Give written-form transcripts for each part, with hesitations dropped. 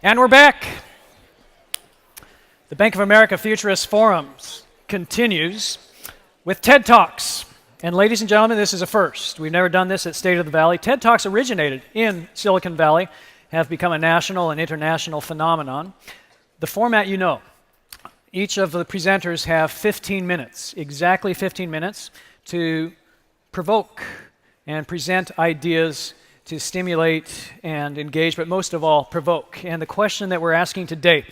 And we're back. The Bank of America Futurist Forums continues with TED Talks. And ladies and gentlemen, this is a first. We've never done this at State of the Valley. TED Talks originated in Silicon Valley, have become a national and international phenomenon. The format you know. Each of the presenters have 15 minutes, exactly 15 minutes, to provoke and present ideas to stimulate and engage, but most of all, provoke. And the question that we're asking today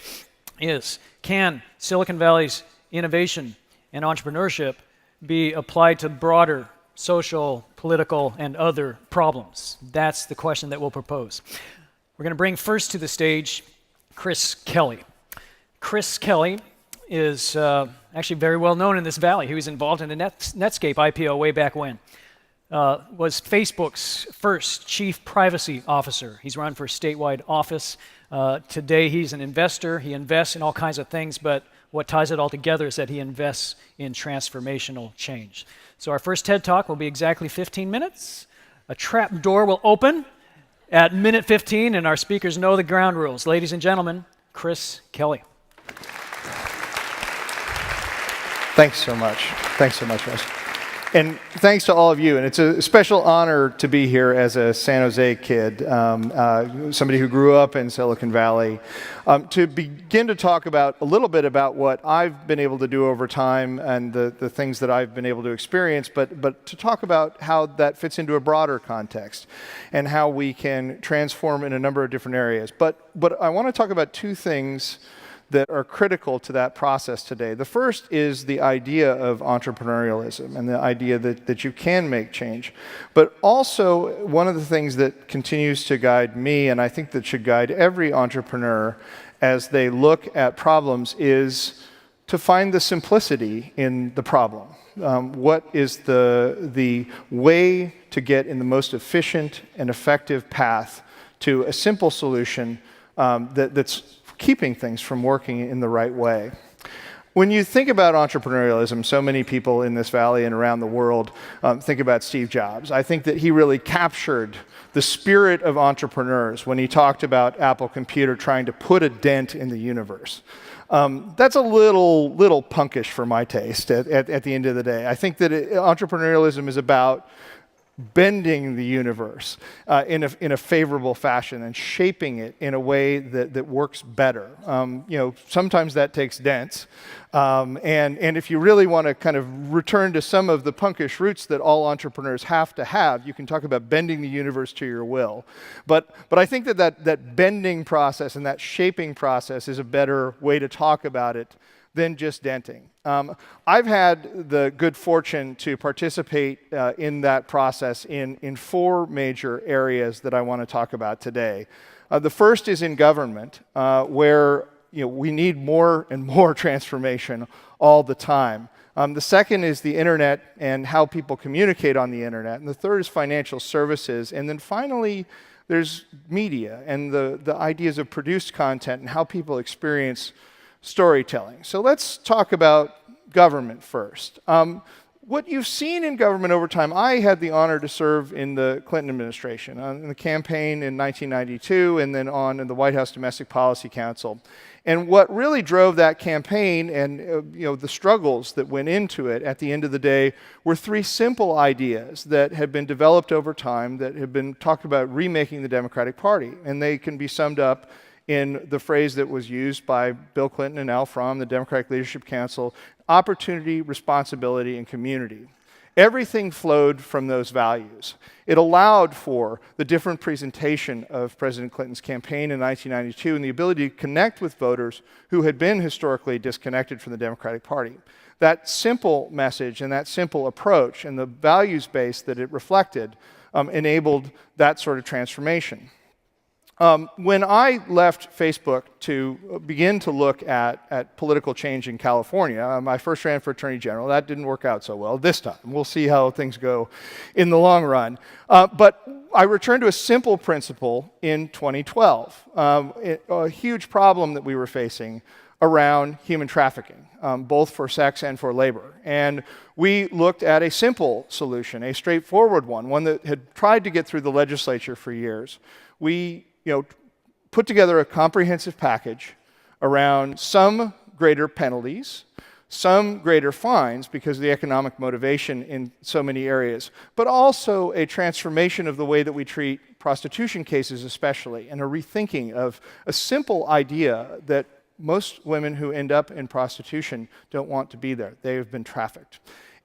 is, can Silicon Valley's innovation and entrepreneurship be applied to broader social, political, and other problems? That's the question that we'll propose. We're going to bring first to the stage Chris Kelly. Chris Kelly is actually very well known in this valley. He was involved in the Netscape IPO way back when. Was Facebook's first chief privacy officer. He's run for statewide office. Today he's an investor. He invests in all kinds of things, but what ties it all together is that he invests in transformational change. So our first TED Talk will be exactly 15 minutes. A trap door will open at minute 15, and our speakers know the ground rules. Ladies and gentlemen, Chris Kelly. Thanks so much. Thanks so much, Russ. And thanks to all of you. And it's a special honor to be here as a San Jose kid, somebody who grew up in Silicon Valley, to begin to talk about a little bit about what I've been able to do over time and the things that I've been able to experience, but to talk about how that fits into a broader context and how we can transform in a number of different areas. But I want to talk about two things that are critical to that process today. The first is the idea of entrepreneurialism and the idea that you can make change. But also, one of the things that continues to guide me, and I think that should guide every entrepreneur as they look at problems, is to find the simplicity in the problem. What is the way to get in the most efficient and effective path to a simple solution that's keeping things from working in the right way. When you think about entrepreneurialism, so many people in this valley and around the world think about Steve Jobs. I think that he really captured the spirit of entrepreneurs when he talked about Apple Computer trying to put a dent in the universe. That's a little punkish for my taste at the end of the day. I think that entrepreneurialism is about bending the universe in a favorable fashion and shaping it in a way that works better. Sometimes that takes dents. And if you really want to kind of return to some of the punkish roots that all entrepreneurs have to have, you can talk about bending the universe to your will. But I think that bending process and that shaping process is a better way to talk about it than just denting. I've had the good fortune to participate in that process in four major areas that I want to talk about today. The first is in government, where we need more and more transformation all the time. The second is the internet and how people communicate on the internet. And the third is financial services. And then finally, there's media and the ideas of produced content and how people experience storytelling. So let's talk about government first. What you've seen in government over time, I had the honor to serve in the Clinton administration, in the campaign in 1992, and then on in the White House Domestic Policy Council. And what really drove that campaign and the struggles that went into it at the end of the day were three simple ideas that had been developed over time that have been talked about remaking the Democratic Party. And they can be summed up in the phrase that was used by Bill Clinton and Al Fromm, the Democratic Leadership Council: opportunity, responsibility, and community. Everything flowed from those values. It allowed for the different presentation of President Clinton's campaign in 1992 and the ability to connect with voters who had been historically disconnected from the Democratic Party. That simple message and that simple approach and the values base that it reflected enabled that sort of transformation. When I left Facebook to begin to look at political change in California, I first ran for Attorney General. That didn't work out so well this time. We'll see how things go in the long run. But I returned to a simple principle in 2012, a huge problem that we were facing around human trafficking, both for sex and for labor. And we looked at a simple solution, a straightforward one that had tried to get through the legislature for years. We put together a comprehensive package around some greater penalties, some greater fines because of the economic motivation in so many areas, but also a transformation of the way that we treat prostitution cases especially, and a rethinking of a simple idea that most women who end up in prostitution don't want to be there. They have been trafficked.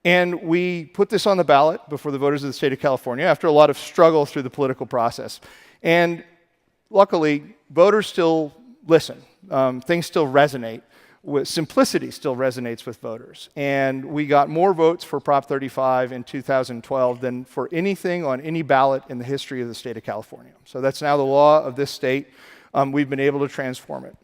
And we put this on the ballot before the voters of the state of California after a lot of struggle through the political process. And luckily, voters still listen. Things still resonate. Simplicity still resonates with voters. And we got more votes for Prop 35 in 2012 than for anything on any ballot in the history of the state of California. So that's now the law of this state. We've been able to transform it.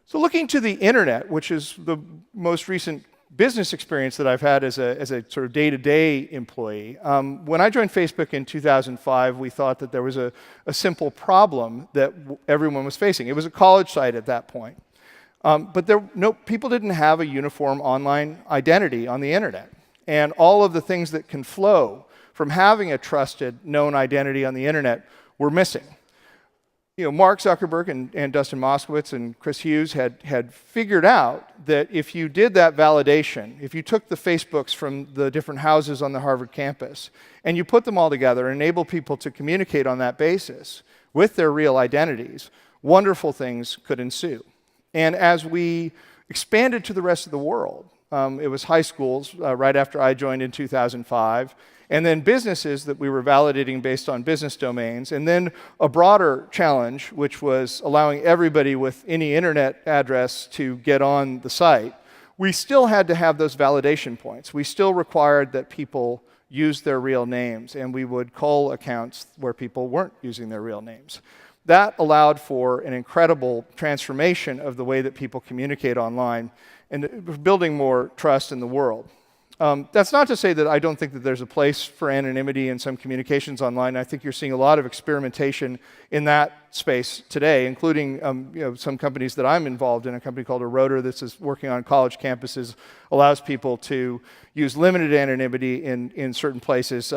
So looking to the internet, which is the most recent business experience that I've had as a sort of day-to-day employee. When I joined Facebook in 2005, we thought that there was a simple problem that everyone was facing. It was a college site at that point. But people didn't have a uniform online identity on the internet. And all of the things that can flow from having a trusted, known identity on the internet were missing. Mark Zuckerberg and Dustin Moskowitz and Chris Hughes had figured out that if you did that validation, if you took the Facebooks from the different houses on the Harvard campus and you put them all together and enabled people to communicate on that basis with their real identities, wonderful things could ensue. And as we expanded to the rest of the world, it was high schools right after I joined in 2005, and then businesses that we were validating based on business domains, and then a broader challenge, which was allowing everybody with any internet address to get on the site. We still had to have those validation points. We still required that people use their real names, and we would cull accounts where people weren't using their real names. That allowed for an incredible transformation of the way that people communicate online and building more trust in the world. That's not to say that I don't think that there's a place for anonymity in some communications online. I think you're seeing a lot of experimentation in that space today, including some companies that I'm involved in. A company called Eroder that's working on college campuses allows people to use limited anonymity in certain places.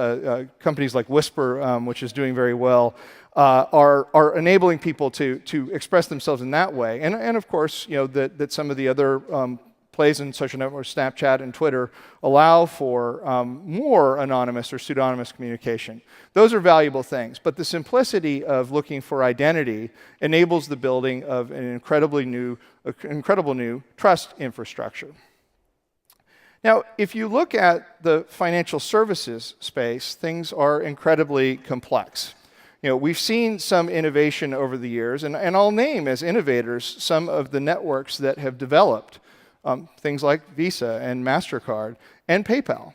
Companies like Whisper, which is doing very well, are enabling people to express themselves in that way. And of course, that some of the other plays in social networks, Snapchat and Twitter, allow for more anonymous or pseudonymous communication. Those are valuable things, but the simplicity of looking for identity enables the building of an incredible new trust infrastructure. Now, if you look at the financial services space, things are incredibly complex. We've seen some innovation over the years, and I'll name as innovators some of the networks that have developed. Things like Visa and MasterCard and PayPal.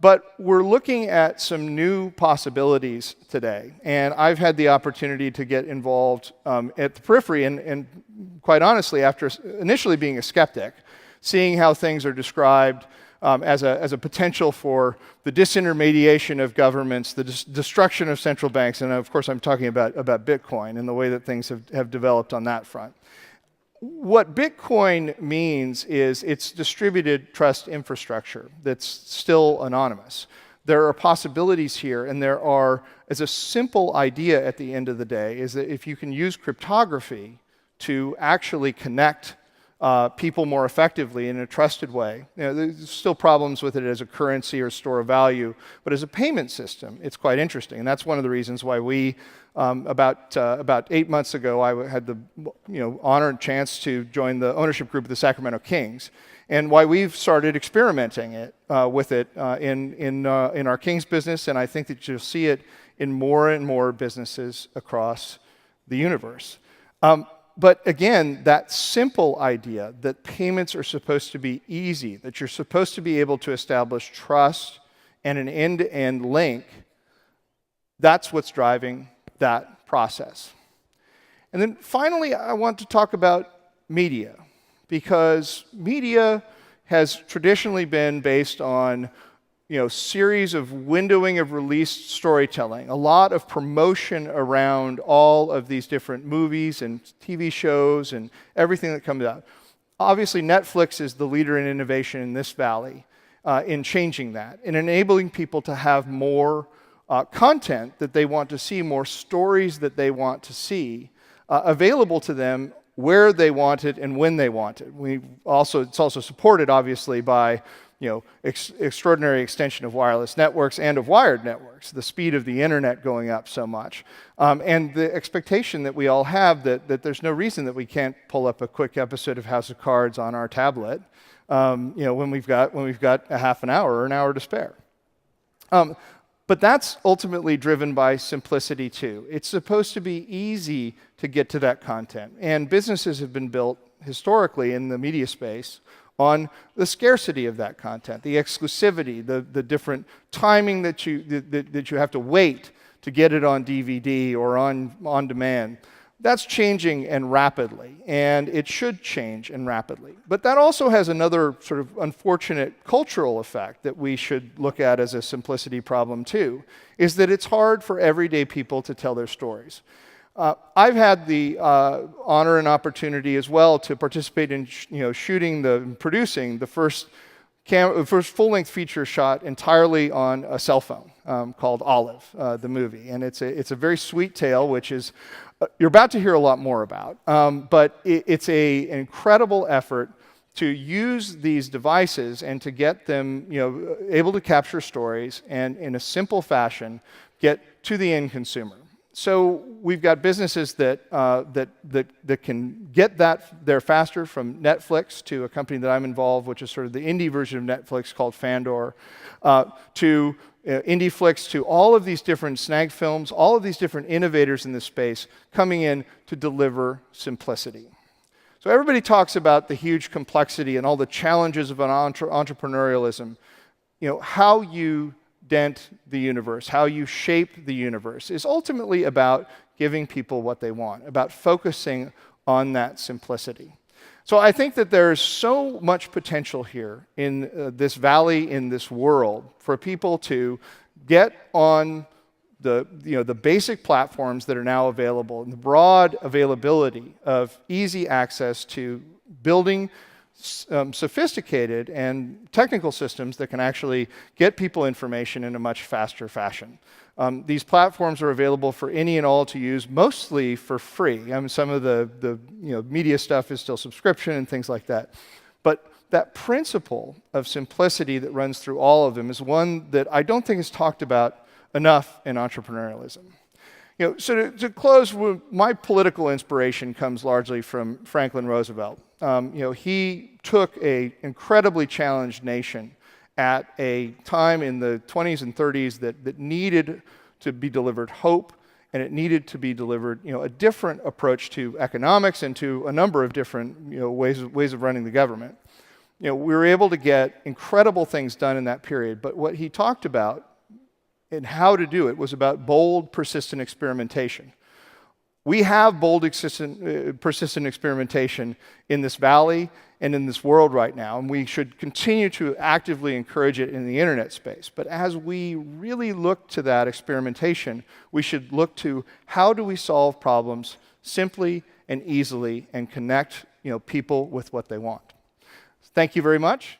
But we're looking at some new possibilities today. And I've had the opportunity to get involved at the periphery and quite honestly, after initially being a skeptic, seeing how things are described as a potential for the disintermediation of governments, the destruction of central banks, and of course I'm talking about Bitcoin and the way that things have developed on that front. What Bitcoin means is it's distributed trust infrastructure that's still anonymous. There are possibilities here, and there are, as a simple idea at the end of the day, is that if you can use cryptography to actually connect people more effectively in a trusted way. There's still problems with it as a currency or store of value, but as a payment system, it's quite interesting. And that's one of the reasons why we, about 8 months ago, I had the honor and chance to join the ownership group of the Sacramento Kings, and why we've started experimenting with it in our Kings business, and I think that you'll see it in more and more businesses across the universe. But again, that simple idea that payments are supposed to be easy, that you're supposed to be able to establish trust and an end-to-end link, that's what's driving that process. And then finally, I want to talk about media, because media has traditionally been based on series of windowing of released storytelling, a lot of promotion around all of these different movies and TV shows and everything that comes out. Obviously, Netflix is the leader in innovation in this valley in changing that, in enabling people to have more content that they want to see, more stories that they want to see, available to them where they want it and when they want it. It's also supported, obviously, by extraordinary extension of wireless networks and of wired networks, the speed of the internet going up so much, and the expectation that we all have that there's no reason that we can't pull up a quick episode of House of Cards on our tablet, when we've got a half an hour or an hour to spare. But that's ultimately driven by simplicity too. It's supposed to be easy to get to that content, and businesses have been built historically in the media space on the scarcity of that content, the exclusivity, the different timing that you have to wait to get it on DVD or on demand. That's changing and rapidly, and it should change and rapidly. But that also has another sort of unfortunate cultural effect that we should look at as a simplicity problem too, is that it's hard for everyday people to tell their stories. I've had the honor and opportunity as well to participate in producing the first full-length feature shot entirely on a cell phone called Olive, the movie. And it's a very sweet tale, which is you're about to hear a lot more about. But it's an incredible effort to use these devices and to get them able to capture stories and in a simple fashion get to the end consumer. So we've got businesses that can get that there faster, from Netflix to a company that I'm involved, which is sort of the indie version of Netflix called Fandor, to IndieFlix, to all of these different Snag Films, all of these different innovators in this space coming in to deliver simplicity. So everybody talks about the huge complexity and all the challenges of an entrepreneurialism. How you dent the universe, how you shape the universe, is ultimately about giving people what they want, about focusing on that simplicity. So I think that there's so much potential here in this valley, in this world, for people to get on the basic platforms that are now available, and the broad availability of easy access to building sophisticated and technical systems that can actually get people information in a much faster fashion. These platforms are available for any and all to use, mostly for free. Some of the media stuff is still subscription and things like that. But that principle of simplicity that runs through all of them is one that I don't think is talked about enough in entrepreneurialism. So to close, my political inspiration comes largely from Franklin Roosevelt. He took an incredibly challenged nation at a time in the 20s and 30s that needed to be delivered hope, and it needed to be delivered a different approach to economics and to a number of different ways of running the government. We were able to get incredible things done in that period, but what he talked about and how to do it was about bold, persistent experimentation. We have bold, persistent experimentation in this valley and in this world right now, and we should continue to actively encourage it in the internet space. But as we really look to that experimentation, we should look to how do we solve problems simply and easily and connect people with what they want. Thank you very much.